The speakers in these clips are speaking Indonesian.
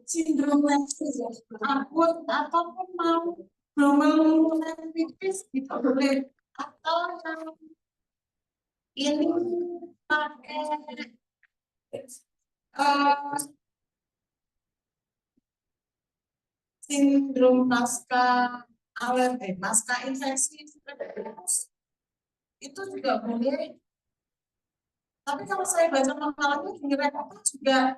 sindrom akut ataupun mau bronkiolitis gitu boleh, atau yang ini pakai sindrom pasca alergi, pasca infeksi itu juga boleh. Tapi kalau saya baca makalahnya di Repota juga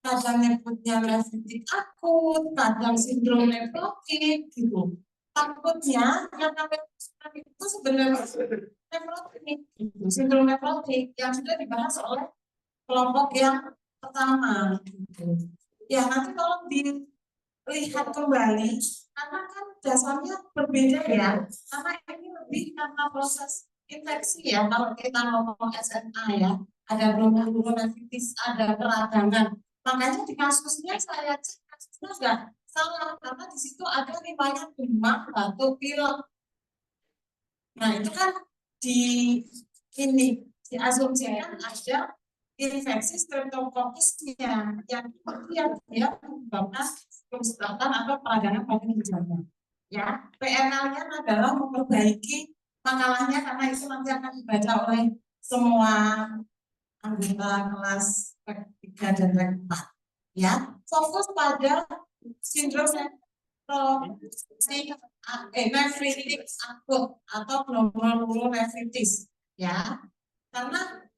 kadang nyebutnya nefritik akut, kadang sindrom nefrotik gitu. Takutnya yang namanya itu sebenarnya nefrotik, gitu. Sindrom nefrotik yang sudah dibahas oleh kelompok yang pertama. Gitu. Ya nanti kalau dilihat kembali, karena kan dasarnya berbeda ya, karena ini lebih karena proses infeksi ya. Kalau kita ngomong SMA ya, ada bronkiolitis, ada peradangan. Makanya di kasusnya saya cek kasusnya nggak salah karena di situ ada riwayat demam, batuk, pilek. Nah itu kan di ini diasumsikan ada infeksi streptococcusnya yang dia menyebabkan kerusakan atau peradangan pada ginjalnya. Ya, PNL-nya adalah memperbaiki makalahnya karena itu nanti akan dibaca oleh semua anggota kelas REK 3 dan REK 4. Ya, fokus pada sindrom nefritik akut atau glomerulonefritis. Ya, karena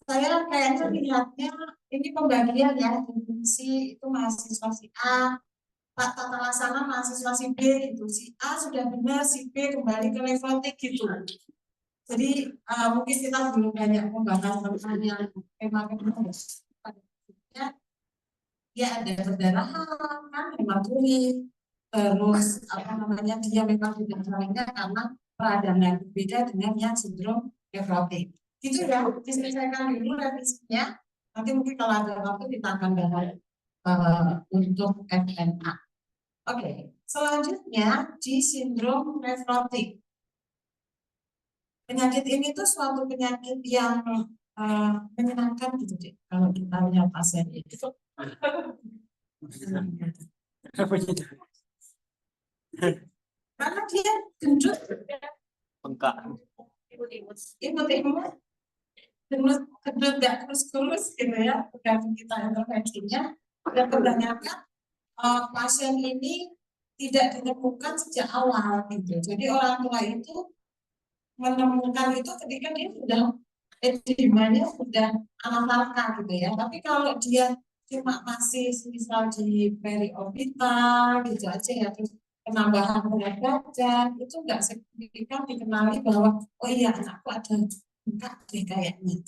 saya kayaknya lihatnya ini pembagian ya, definisi itu mahasiswa si A, Pak Tata Laksana mahasiswa si B gitu. Si A sudah benar, si B kembali ke nefrotik gitu. Jadi mungkin kita belum banyak membahas tentang yang tema ya, ya ada perdarahan kan, hematuri, terus apa namanya dia memang tidak lainnya karena peradangan berbeda dengan yang sindrom nefrotik. Gitu ya, diselesaikan dulu revisinya. Nanti mungkin kalau ada waktu kita akan bahas untuk FNA. Oke, selanjutnya di sindrom nefrotik. Penyakit ini tuh suatu penyakit yang menyenangkan gitu deh kalau kita lihat pasien itu. Karena dia gendut, bengkak, imut-imut, gendut gak kurus-kurus gitu ya, tergantung kita intervensinya. Dan kebanyakan pasien ini tidak ditemukan sejak awal gitu. Jadi orang tua itu menemukan itu ketika dia sudah edemanya sudah anafarka gitu ya. Tapi kalau dia cuma masih misal di periorbital gitu aja ya, terus penambahan berat badan itu nggak signifikan dikenali bahwa oh iya anakku ada bengkak deh kayaknya.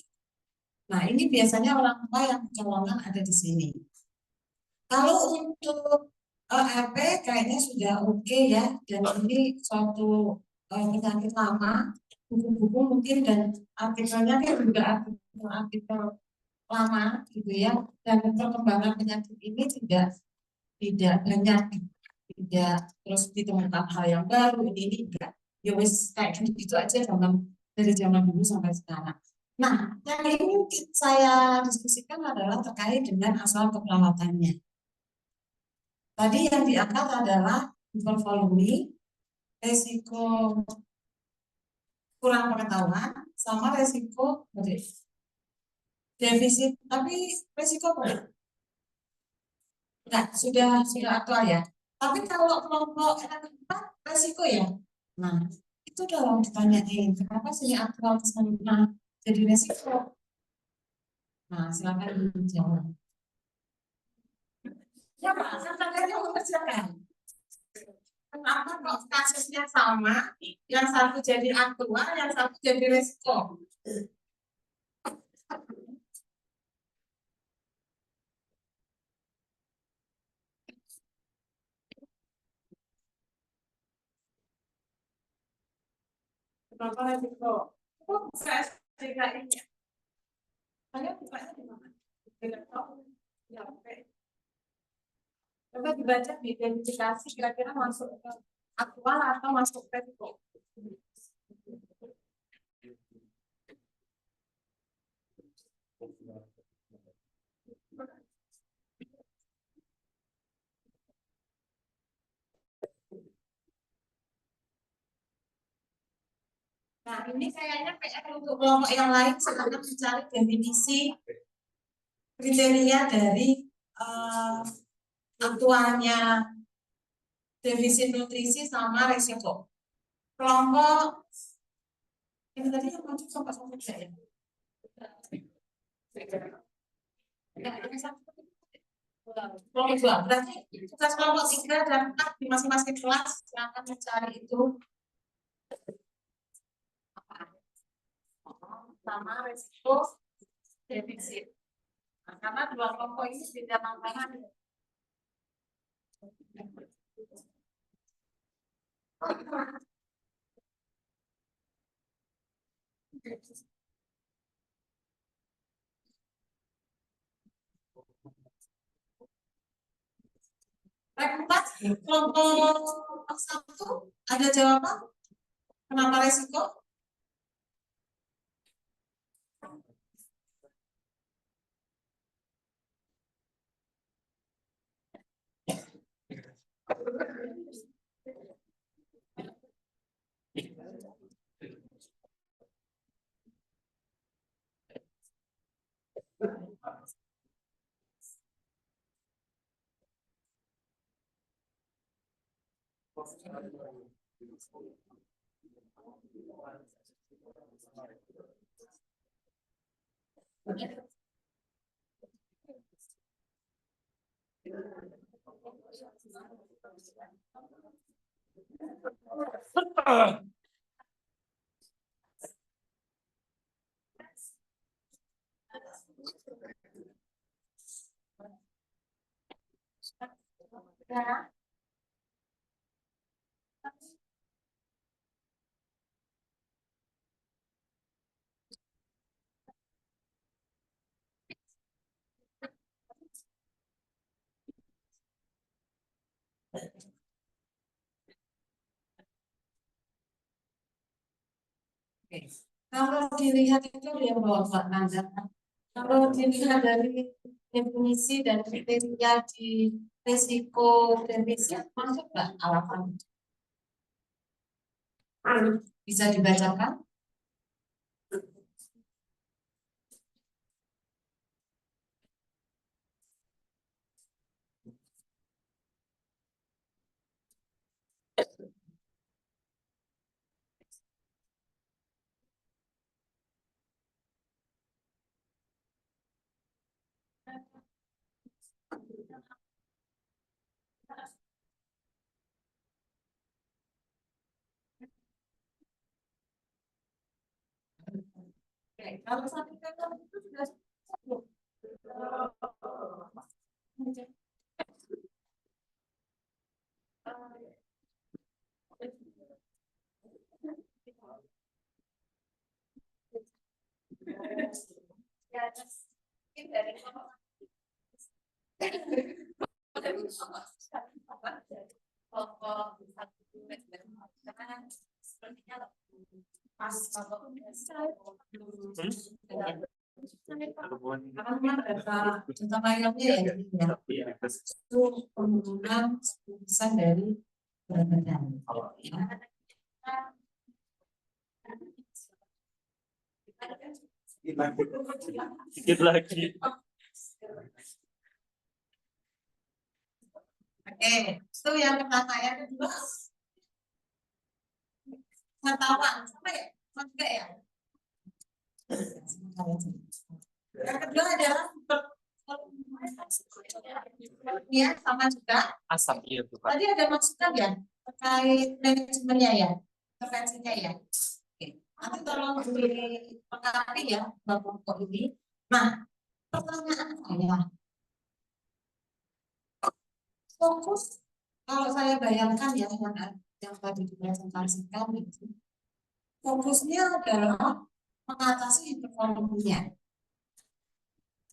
Nah ini biasanya orang tua yang kecolongan ada di sini. Kalau untuk RP kayaknya sudah oke ya, dan ini suatu penyakit lama, buku-buku mungkin dan artikelnya kan juga artikel lama gitu ya, dan perkembangan penyakit ini tidak banyak, tidak terus ditemukan hal yang baru, ini enggak, ya wis kayak gitu aja dari zaman dulu sampai sekarang. Nah, yang ini saya diskusikan adalah terkait dengan asal keperawatannya. Tadi yang diangkat adalah hipervolemi, resiko kurang pengetahuan, sama resiko defisit. Tapi resiko apa? Enggak, sudah aktual ya. Tapi kalau kelompok N4 resiko ya. Nah, itu dalam ditanyain kenapa sih aktual kesana jadi resiko. Nah, silakan dijawab. Ya Pak, saya mengerjakan. Kenapa kok kasusnya sama, yang satu jadi aktual, yang satu jadi resiko? Kenapa resiko? Kok bisa SDKI-nya? Hanya bukanya di mana? Tidak tahu. Ya, oke. Coba dibaca di identifikasi kira-kira masuk ke aktual atau masuk ke resiko. Nah, ini kayaknya PR untuk kelompok yang lain, silakan mencari definisi kriteria dari aktualnya defisit nutrisi sama risiko. Kelompok ini tadi yang masuk sampai saya. Kelompok 2, berarti tugas kelompok 3 dan 4 di masing-masing kelas silakan mencari itu sama risiko defisit. Nah, karena dua kelompok ini tidak tantangan. Kelompok 1 ada jawaban? Kenapa resiko? Ya. Kalau dilihat itu yang bawa Pak Nanda. Kalau dilihat dari definisi dan kriteria di risiko defisit masuk nggak alasan? Bisa dibacakan? Oke, kalau satu kata itu sudah cukup. Itu penggunaan sebesar dari berat badan. Sedikit lagi. Oke, itu yang pertama. Yang kedua, pengetahuan sampai juga ya. Yang kedua adalah ya sama juga. Asap iya tuh Pak. Tadi ada masukan ya terkait manajemennya ya, intervensinya ya. Oke. Nanti tolong dilengkapi ya kelompok ini. Nah, pertanyaan saya, fokus kalau saya bayangkan ya yang tadi dipresentasikan itu, fokusnya adalah mengatasi hipervoluminya.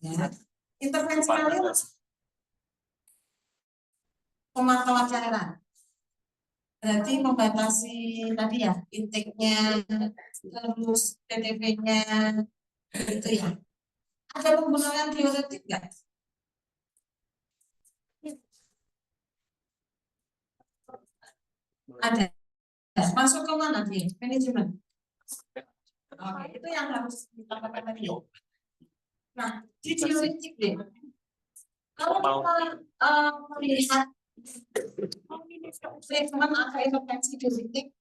Ya. Intervensi kalian pemantauan cairan. Berarti membatasi tadi ya intake-nya, terus TTP-nya itu ya. Ada penggunaan diuretik nggak? Ada. Masuk ke mana nih? Manajemen. Itu yang harus kita katakan tadi. Nah, di diuretik deh. Kalau kita melihat treatment atau intervensi diuretik,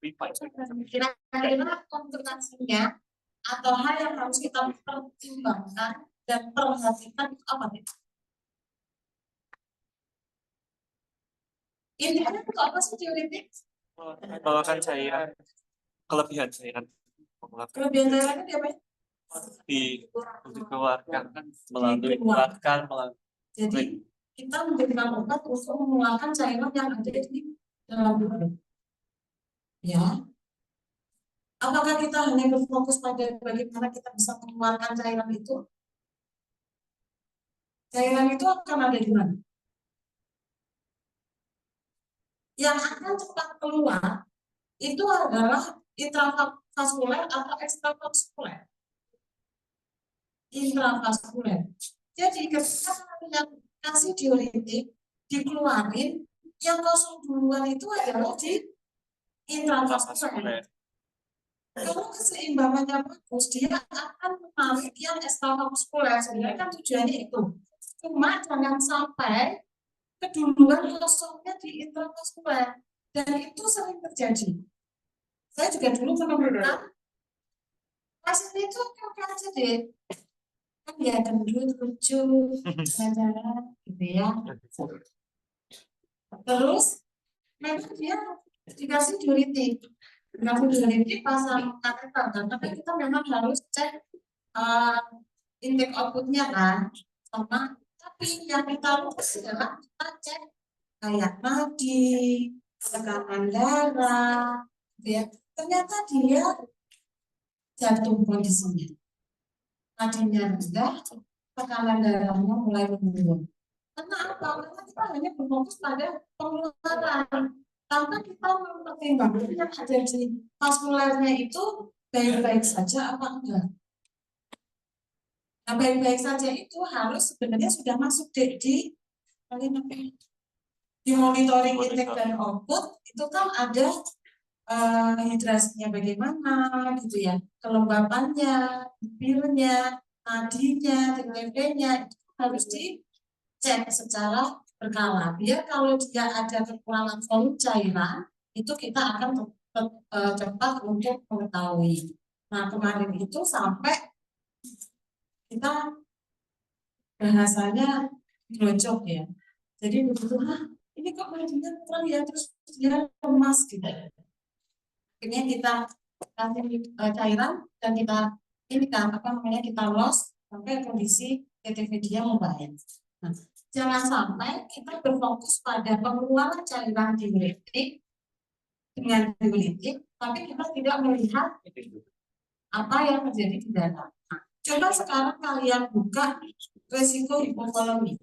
kira-kira komplikasinya atau hal yang harus kita pertimbangkan dan perhatikan itu apa nih? Intinya itu apa sih diuretik? Mengeluarkan cairan, kelebihan cairan. Kelebihan cairannya dia apa? Dikeluarkan melalui melalui. Jadi kita memberikan obat untuk mengeluarkan cairan yang ada di dalam tubuh. Ya. Apakah kita hanya berfokus pada bagaimana kita bisa mengeluarkan cairan itu? Cairan itu akan ada di mana? Yang akan cepat keluar itu adalah intravaskuler atau ekstravaskuler. Intravaskuler. Jadi ketika kalian kasih diuretik dikeluarin, yang kosong duluan itu adalah di intravaskuler. Kalau keseimbangannya bagus, dia akan menarik yang ekstravaskuler. Sebenarnya kan tujuannya itu. Cuma jangan sampai keduluan kosongnya di intravaskuler. Dan itu sering terjadi. Saya juga dulu menemukan pasien itu oke aja deh. Kan dia gendut, lucu, jalan-jalan gitu ya. Terus memang dia dikasih diuretik. Dikasih diuretik pasang kateter, karena kita memang harus cek intake outputnya kan, sama. Tapi yang kita lupa adalah kita cek kayak nadi, tekanan darah, gitu ya. Ternyata dia jatuh kondisinya. Nadinya rendah, tekanan darahnya mulai menurun. Karena apa? Karena kita hanya berfokus pada pengeluaran. Tanpa kita mempertimbangkan yang ada di vaskulernya itu baik-baik saja apa enggak. Nah, baik-baik saja itu harus sebenarnya sudah masuk di monitoring intake dan output, itu kan ada hidrasinya bagaimana gitu ya, kelembapannya, bibirnya, nadinya, TTP-nya itu harus dicek secara berkala. Biar kalau dia ada kekurangan volume cairan, itu kita akan cepat untuk mengetahui. Nah, kemarin itu sampai kita bahasanya grojok ya. Jadi begitu, ini kok nadinya kurang ya, terus dia lemas gitu. Akhirnya kita kasih cairan dan kita ini kan apa namanya, kita loss sampai kondisi TTV dia membaik. Nah, jangan sampai kita berfokus pada pengeluaran cairan diuretik dengan diuretik, tapi kita tidak melihat apa yang terjadi di dalam. Nah, coba sekarang kalian buka resiko hipovolemi.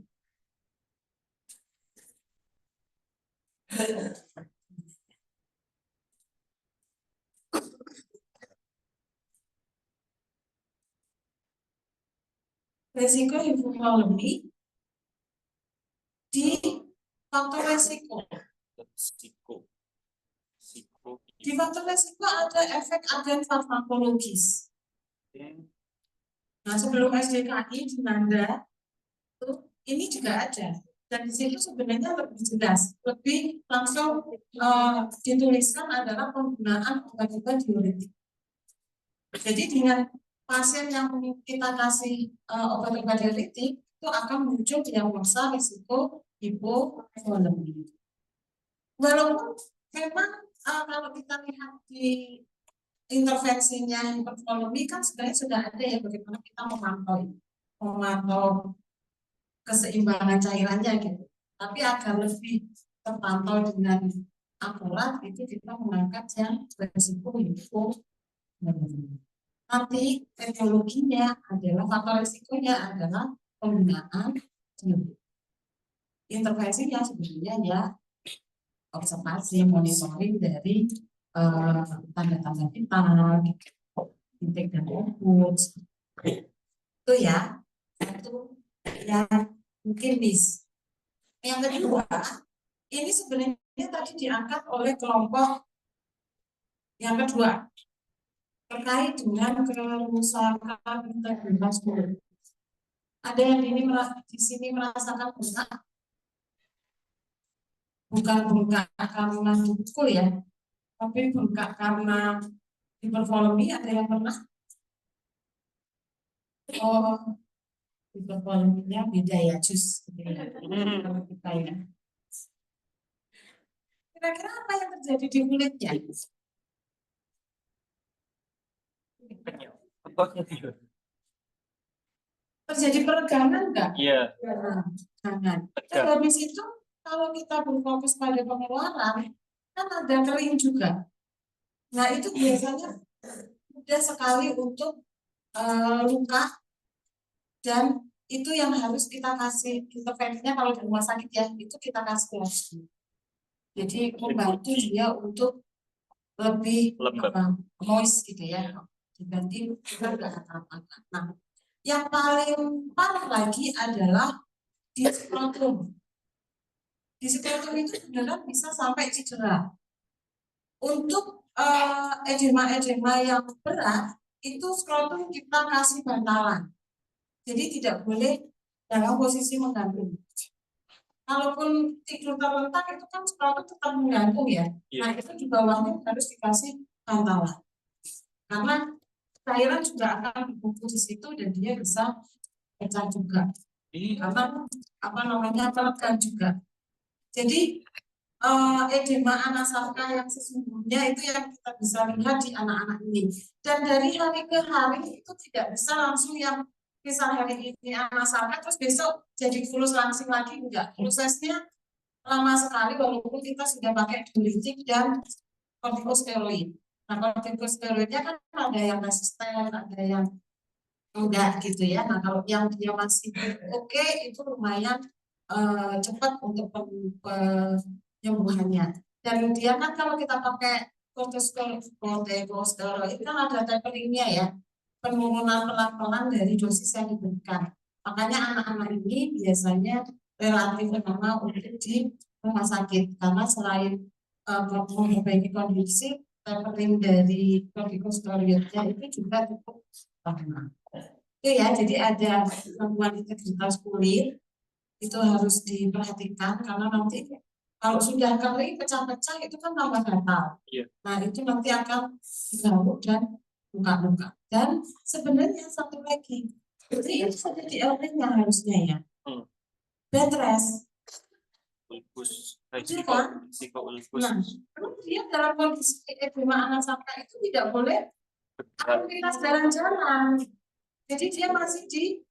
Resiko hipovolemi di faktor resiko. Di faktor resiko ada efek agen farmakologis. Nah, sebelum SDKI di Nanda ini juga ada, dan di situ sebenarnya lebih jelas, lebih langsung dituliskan adalah penggunaan obat-obat diuretik. Jadi dengan pasien yang kita kasih obat-obat diuretik itu akan muncul diagnosa risiko hipovolemi. Walaupun memang kalau kita lihat di intervensinya hipovolemi kan sebenarnya sudah ada ya, bagaimana kita memantau keseimbangan cairannya gitu. Tapi agar lebih terpantau dengan akurat itu kita mengangkat yang resiko hipovolemi. Nanti etiologinya adalah faktor risikonya adalah penggunaan intervensinya sebenarnya ya observasi, monitoring dari tanda-tanda vital, intake dan output. Itu ya, satu yang mungkin miss. Yang kedua, ini sebenarnya tadi diangkat oleh kelompok yang kedua. terkait dengan kerusakan integritas guru. Ada yang di sini merasakan bengkak, bukan bengkak karena dipukul ya, tapi bengkak karena hipervolemi. Ada yang pernah? Oh, hipervoleminya beda ya, jus. Kalau kita ya. Kira-kira apa yang terjadi di kulitnya? Terjadi peregangan enggak? Iya. Jangan. Dan habis itu kalau kita berfokus pada pengeluaran, kan ada kering juga. Nah itu biasanya mudah sekali untuk luka, dan itu yang harus kita kasih intervensinya kalau di rumah sakit ya, itu kita kasih lagi. Jadi membantu dia untuk lebih moist gitu ya, dibanding kita nggak apa-apa. Nah, yang paling parah lagi adalah di skrotum. Di skrotum itu sebenarnya bisa sampai cedera. Untuk edema-edema yang berat, itu skrotum kita kasih bantalan. Jadi tidak boleh dalam posisi menggantung. Kalaupun tidur terlentang itu kan skrotum tetap menggantung ya. Nah itu di bawahnya harus dikasih bantalan. Karena cairan juga akan dikumpul di situ dan dia bisa pecah juga. Karena tekan juga. Jadi edema anasarka yang sesungguhnya itu yang kita bisa lihat di anak-anak ini. Dan dari hari ke hari itu tidak bisa langsung yang misal hari ini anasarka terus besok jadi fulus langsing lagi, enggak. Prosesnya lama sekali walaupun kita sudah pakai diuretik dan kortikosteroid. Nah kortikosteroidnya kan ada yang resisten, ada yang enggak gitu ya. Nah kalau yang dia masih oke, itu lumayan cepat untuk penyembuhannya. Dan dia kan kalau kita pakai kortikosteroid itu kan ada taperingnya ya, penurunan pelan-pelan dari dosis yang diberikan. Makanya anak-anak ini biasanya relatif lama untuk di rumah sakit karena selain memperbaiki kondisi, tapering dari kortikosteroidnya itu juga cukup lama. Itu ya, jadi ada gangguan integritas kulit itu harus diperhatikan karena nanti kalau sudah kering pecah-pecah itu kan tambah gatal. Nah itu nanti akan ganggu dan luka-luka. Dan sebenarnya satu lagi, jadi itu saja di LP-nya harusnya ya. Bed rest. Nah, dia dalam kondisi edema anasarka itu tidak boleh aktivitas jalan-jalan. Jadi dia masih di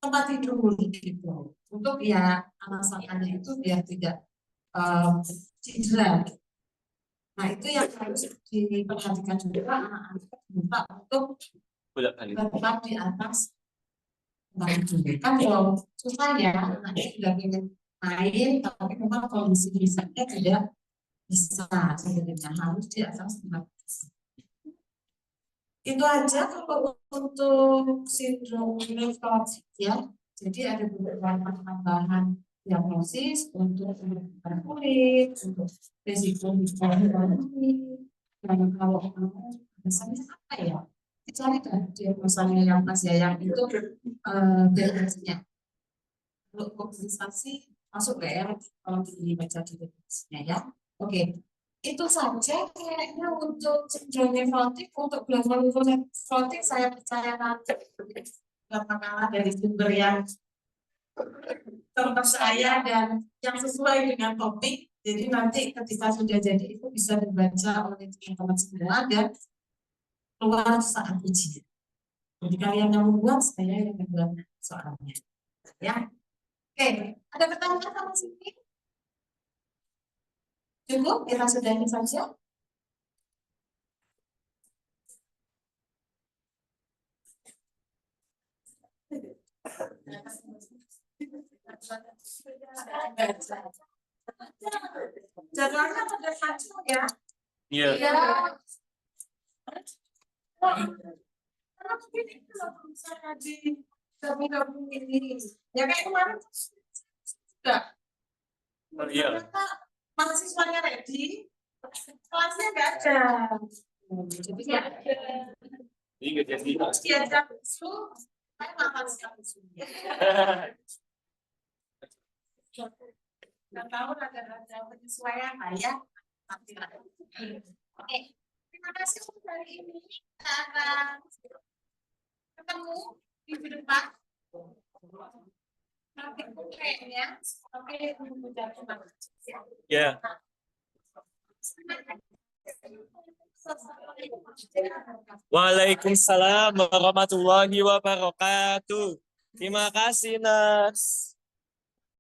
tempat tidur gitu. Untuk ya anasarkanya itu biar tidak cedera. Nah itu yang harus diperhatikan juga anak-anak minta untuk tetap di atas tempat tidur. Kan kalau susah ya anaknya sudah ingin main tapi memang kondisi fisiknya tidak bisa, sebenarnya harus di atas tempat tidur. Itu aja kalau untuk sindrom nefrotik ya. Jadi ada beberapa tambahan diagnosis untuk penyakit kulit, untuk risiko hipertensi, dan kalau biasanya apa ya? Dicari kan diagnosanya yang pas ya, yang itu diagnosisnya. Untuk kompensasi masuk ke ya kalau dibaca diagnosisnya ya. Oke. Itu saja kayaknya untuk sindrom nefrotik. Untuk global nefrotik saya percaya nanti katakanlah dari sumber yang terpercaya dan yang sesuai dengan topik. Jadi nanti ketika sudah jadi itu bisa dibaca oleh teman-teman semua dan keluar saat ujian. Jadi kalian yang membuat, saya yang membuat soalnya. Ya, oke. Ada pertanyaan sama sini? Cukup, kita sudahi saja. Jadwalnya pada kacau ya. Iya. Karena begini kalau misalnya di gabung-gabung ini, ya kayak kemarin juga. Ternyata mahasiswanya ready, kelasnya nggak ada. Jadi ya, Jadi nggak jadi. terus diajak bisu, saya makan siang bisu. Nggak tahu ada penyesuaian lah ya. Oke, terima kasih untuk hari ini. Kita akan ketemu minggu depan. Nanti kayaknya, oke, mengucap terima kasih. Ya. Waalaikumsalam warahmatullahi wabarakatuh. Terima kasih, Nas.